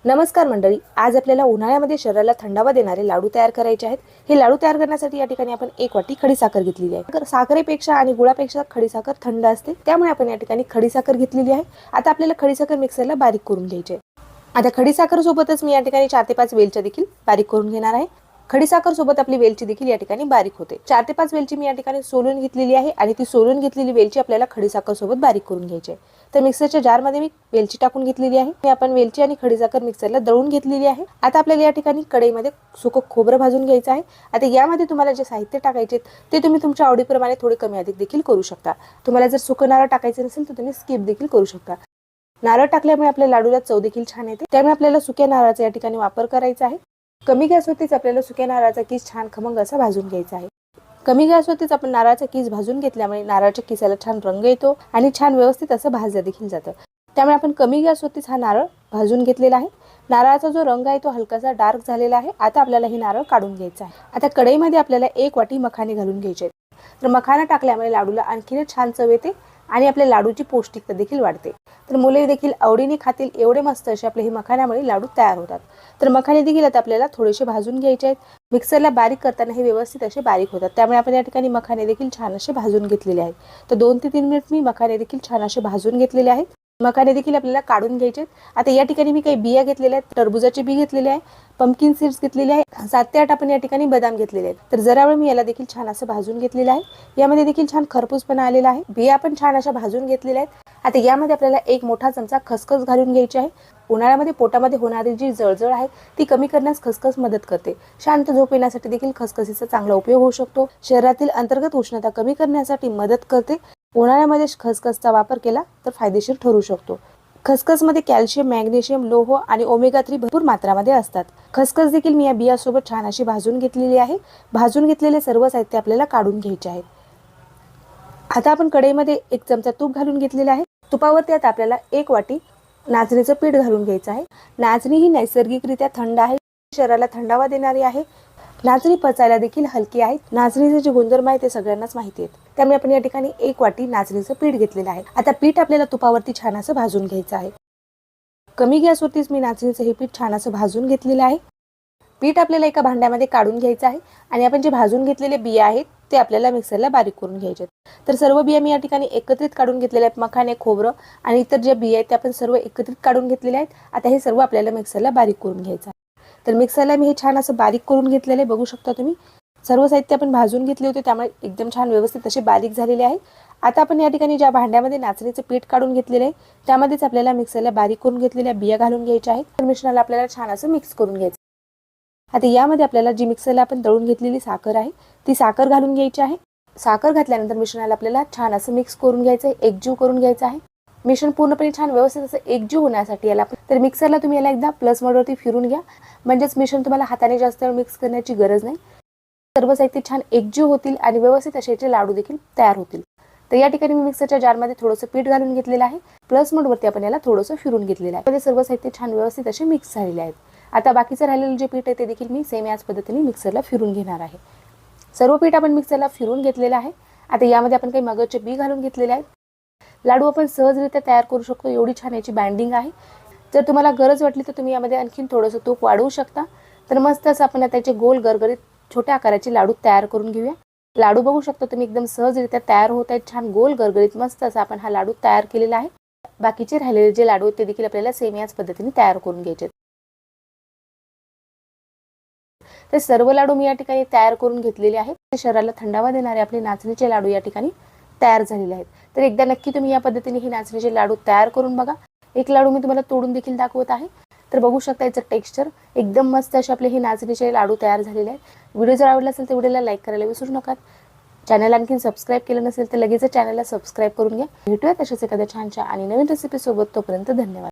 नमस्कार मंडळी, आज आपल्याला उन्हाळ्यामध्ये शरीराला थंडावा देणारे लाडू तयार करायचे आहेत। हे लाडू तयार करण्यासाठी या ठिकाणी आपण 1 वाटी खडीसाखर घेतलेली आहे। साखरेपेक्षा आणि गुळापेक्षा खडीसाखर थंड असते, त्यामुळे आपण या ठिकाणी खडीसाखर घेतलेली आहे। आता आपल्याला खडीसाखर मिक्सरला बारीक करून घ्यायची आहे। आता खडीसाखर सोबतच मी या ठिकाणी 4 ते 5 वेलच्या देखील बारीक करून घेणार आहे। खडीसाखर सोबत आपली वेलची देखील या ठिकाणी बारीक होते। 4 ते 5 वेलची मी या ठिकाणी सोलून घेतलेली आहे आणि ती सोलून घेतलेली वेलची आपल्याला खडीसाखर सोबत बारीक करून घ्यायची आहे। तर मिक्सरच्या जार मध्ये मी वेलची टाकून घेतलेली आहे। आपण वेलची आणि खडीसाखर मिक्सरला दळून घेतलेली आहे। आता आपल्याला या ठिकाणी कढईमध्ये सुकं खोबरं भाजून घ्यायचं आहे। आता यामध्ये तुम्हाला जे साहित्य टाकायचे ते तुम्ही तुमच्या आवडीप्रमाणे थोडे कमी अधिक देखील करू शकता। तुम्हाला जर सुकं नारळ टाकायचे नसेल तर तुम्ही स्किप देखील करू शकता। नारळ टाकल्यामुळे आपल्या लाडूला चव देखील छान येते, त्यामुळे आपल्याला सुक्या नारळाचा या ठिकाणी वापर करायचा आहे। कमी गॅसवरतीच आपल्याला सुक्या नारळाचा किस छान खमंग असा भाजून घ्यायचा आहे। कमी गॅसवरतीच आपण नारळाचा किस भाजून घेतल्यामुळे नारळाच्या किसाला छान रंग येतो आणि छान व्यवस्थित असं भाजलं देखील जातं। त्यामुळे आपण कमी गॅसवरतीच हा नारळ भाजून घेतलेला आहे। नारळाचा जो रंग आहे तो हलकासा डार्क झालेला आहे। आता आपल्याला हे नारळ काढून घ्यायचं आहे। आता कढईमध्ये आपल्याला 1 वाटी मखाने घालून घ्यायचे आहेत। तर मखाना टाकल्यामुळे लाडूला आणखीन छान चव येते आणि आपल्या लाडूची पौष्टिकता देखील वाढते। तर मुले देखील आवडीने खातील एवढे मस्त असे आपले हे मखाण्यामुळे लाडू तयार होतात। तर मखाने देखील आता आपल्याला थोडेसे भाजून घ्यायचे आहेत। मिक्सरला बारीक करताना हे व्यवस्थित असे बारीक होतात, त्यामुळे आपण या ठिकाणी मखाने देखील छान असे भाजून घेतलेले आहेत। तर 2 ते 3 मिनिट मी मखाने देखील छान असे भाजून घेतलेले आहेत। मखाने देखील आपल्याला काढून घ्यायचे आहेत। आता या ठिकाणी मी काही बिया घेतलेल्या आहेत। टरबुजाचे बी घेतलेले आहे, पंपकिन सीड्स घेतलेले आहे, 7 ते 8 आपण या ठिकाणी बदाम घेतलेले आहेत। तर जरा वेळ मी याला देखील छान असं भाजून घेतलेलं आहे। यामध्ये देखील छान खरपूसपणा आलेला आहे। बिया आपण छान अशा भाजून घेतलेल्या आहेत। आता यामध्ये आपल्याला 1 मोठा चमचा खसखस घालून घ्यायची आहे। उन्हाळ्यामध्ये पोटामध्ये होणारी जी जळजळ आहे ती कमी करण्यास खसखस मदत करते। शांत झोप येण्यासाठी देखील खसखसीचा चांगला उपयोग होऊ शकतो। शरीरातील अंतर्गत उष्णता कमी करण्यासाठी मदत करते। उन्हाळ्यामध्ये खसखसचा वापर केला तर फायदेशीर ठरू शकतो। खसखसमध्ये कॅल्शियम, मॅग्नेशियम, लोह आणि ओमेगा 3 भरपूर मात्रामध्ये असतात। खसखस देखील मी या बियासोबत छान अशी भाजून घेतलेली आहे। भाजून घेतलेले सर्व साहित्य आपल्याला काढून घ्यायचे आहे। आता आपण कढईमध्ये 1 चमचा तूप घालून घेतलेले आहे। तुपावरती आता आपल्याला 1 वाटी नाचणीचं पीठ घालून घ्यायचं आहे। नाचणी ही नैसर्गिकरित्या थंड आहे, शरीराला थंडावा देणारी आहे। नाचणी पचायला देखील हलकी आहे। नाचणीचे जे गुणधर्म आहे ते सगळ्यांनाच माहिती आहेत, त्यामुळे आपण या ठिकाणी 1 वाटी नाचणीचं पीठ घेतलेलं आहे। आता पीठ आपल्याला तुपावरती छान असं भाजून घ्यायचं आहे। कमी गॅसवरतीच मी नाचणीचं हे पीठ छान असं भाजून घेतलेलं आहे। पीठ आपल्याला एका भांड्यामध्ये काढून घ्यायचं आहे आणि आपण जे भाजून घेतलेले बिया आहेत ते आपल्याला मिक्सरला बारीक करून घ्यायचे आहेत। तर सर्व बिया मी या ठिकाणी एकत्रित काढून घेतलेले आहेत। मखाने, खोबरं आणि इतर जे बिया आहेत ते आपण सर्व एकत्रित काढून घेतलेले आहेत। आता हे सर्व आपल्याला मिक्सरला बारीक करून घ्यायचं आहे। तर मिक्सरला मी हे छान असं बारीक करून घेतलेले बघू शकता तुम्ही। सर्व साहित्य आपण भाजून घेतले होते, त्यामुळे एकदम छान व्यवस्थित असे बारीक झालेले आहे। आता आपण या ठिकाणी ज्या भांड्यामध्ये नाचणीचे पीठ काढून घेतलेले आहे त्यामध्येच आपल्याला मिक्सरला बारीक करून घेतलेल्या बिया घालून घ्यायच्या आहेत। तर मिश्रणाला आपल्याला छान असं मिक्स करून घ्यायचं। आता यामध्ये आपल्याला जी मिक्सरला आपण दळून घेतलेली साखर आहे ती साखर घालून घ्यायची आहे। साखर घातल्यानंतर मिश्रणाला आपल्याला छान असं मिक्स करून घ्यायचं आहे, एकजीव करून घ्यायचं आहे। मिश्रण पूर्णपणे छान व्यवस्थित असं एकजीव होण्यासाठी याला तर मिक्सरला तुम्ही याला एकदा प्लस मोडवरती फिरून घ्या, म्हणजेच मिश्रण तुम्हाला हाताने जास्त वेळ मिक्स करण्याची गरज नाही। सर्व साहित्य छान एकजीव होतील आणि व्यवस्थित असे लाडू देखील तयार होतील। तर या ठिकाणी मी मिक्सरच्या जारमध्ये थोडंसं पीठ घालून घेतलेलं आहे। प्लस मोडवरती आपण याला थोडंसं फिरून घेतलेलं आहे। म्हणजे सर्व साहित्य छान व्यवस्थित असे मिक्स झालेले आहेत। आता बाकीचं राहिलेलं जे पीठ आहे ते देखील मी सेम याच पद्धतीने मिक्सरला फिरून घेणार आहे। सर्व पीठ आपण मिक्सरला फिरून घेतलेलं आहे। आता यामध्ये आपण काही मगजचे बी घालून घेतलेले आहेत। लाडू आपण सहजरित्या तयार करू शकतो, एवढी छान याची बाइंडिंग आहे। जर तुम्हाला गरज वाटली तर तुम्ही यामध्ये आणखीन थोडंसं तूप वाढवू शकता। तर मस्त असं आपण त्याचे गोल गरगरीत छोट्या आकाराचे लाडू तयार करून घेऊया। लाडू बघू शकता तुम्ही एकदम सहजरित्या तयार होत आहेत, छान गोल गरगरीत मस्त असा आपण हा लाडू तयार केलेला आहे। बाकीचे राहिलेले जे लाडू आहेत ते देखील आपल्याला सेम याच पद्धतीने तयार करून घ्यायचे। तर सर्व लाडू मी या ठिकाणी तयार करून घेतलेले आहेत। शरीराला थंडावा देणारे आपले नाचणीचे लाडू या ठिकाणी तयार झालेले आहेत। तर एकदा नक्की तुम्ही या पद्धतीने ही नाचणीचे लाडू तयार करून बघा। एक लाडू मी तुम्हाला तोडून देखील दाखवत आहे। तर बघू शकता याचं टेक्स्चर एकदम मस्त असे आपले हे नाचणीचे लाडू तयार झालेले आहेत। व्हिडिओ जर आवडला असेल तर व्हिडिओला लाईक करायला विसरू नका। चॅनल आणखीन सबस्क्राईब केलं नसेल तर लगेच चॅनलला सबस्क्राईब करून घ्या। भेटूया तशाच एखाद्या छानशा आणि नवीन रेसिपी सोबत। तोपर्यंत धन्यवाद।